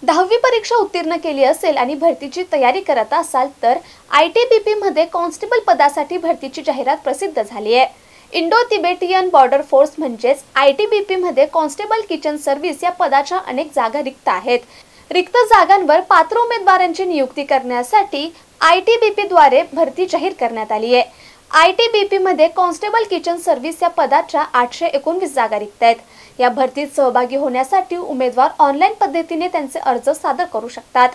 10वी परीक्षा उत्तीर्ण केली असेल आणि भरतीची तयारी करत असाल तर ITBP मध्ये कॉन्स्टेबल पदासाठी भरतीची जाहिरात प्रसिद्ध झाली आहे। इंडो तिबेटियन बॉर्डर फोर्स म्हणजेच ITBP मध्ये कॉन्स्टेबल किचन सर्व्हिस या पदाच्या अनेक जागा रिक्त आहेत। रिक्त जागांवर पात्र उमेदवारांची नियुक्ती करण्यासाठी ITBP द्वारे भरती जाहीर करण्यात आली आहे। ITBP मध्ये कॉन्स्टेबल किचन सर्व्हिस या पदाच्या 819 जागा रिक्त आहेत। या भरतीत सहभागी होण्यासाठी उमेदवार ऑनलाईन पद्धतीने त्यांचे अर्ज सादर करू शकतात।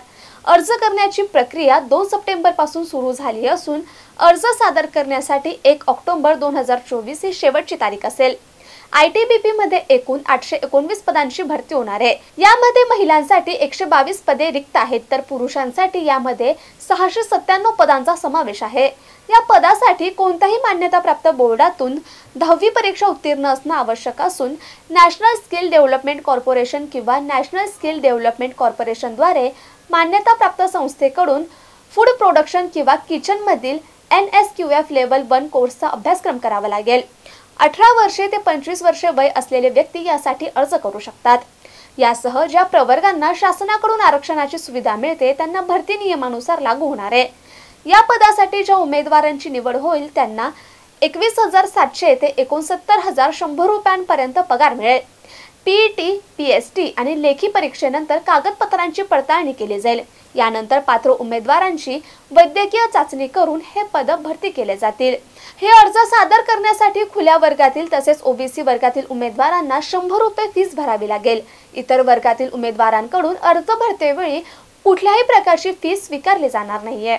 अर्ज करण्याची प्रक्रिया 2 सप्टेंबर पासून सुरू झाली असून अर्ज सादर करण्यासाठी 1 ऑक्टोबर 2024 ही शेवटची तारीख असेल। ITBP मध्ये एकूण 819 पदांची भरती होणार आहे। यामध्ये महिलांसाठी 122 पदे रिक्त आहेत तर पुरुषांसाठी यामध्ये 697 पदांचा समावेश आहे। या पदासाठी कोणत्याही मान्यताप्राप्त बोर्डातून 10वी परीक्षा उत्तीर्ण असणे आवश्यक असून नॅशनल स्किल डेव्हलपमेंट कॉर्पोरेशन किंवा नॅशनल स्किल डेव्हलपमेंट कॉर्पोरेशन द्वारे मान्यताप्राप्त संस्थेकडून फूड प्रोडक्शन किंवा किचन मधील NSQF लेवल 1 कोर्सचा अभ्यासक्रम करावा लागेल। 18 वर्षे ते 25 वर्षे वय असलेले व्यक्ती यासाठी अर्ज करू शकतात। यासह ज्या प्रवर्गांना शासनाकडून आरक्षणाची सुविधा मिळते त्यांना भरती नियमानुसार लागू होणार आहे। या पदासाठी ज्या उमेदवारांची निवड होईल त्यांना 21,700 ते 69,100 रुपयांपर्यंत पगार मिळेल। PET, PST आणि लेखी परीक्षेनंतर कागदपत्रांची पडताळणी केली जाईल। यानंतर पात्र उमेदवारांची वैद्यकीय चाचणी करून हे पद भरती केले जातील। हे अर्ज सादर करण्यासाठी खुल्या वर्गातील तसेच OBC वर्गातील उमेदवारांना 100 रुपये फीस भरावी लागेल। इतर वर्गातील उमेदवारांकडून अर्ज भरतेवेळी कुठल्याही प्रकारची फीस स्वीकारली जाणार नाहीये।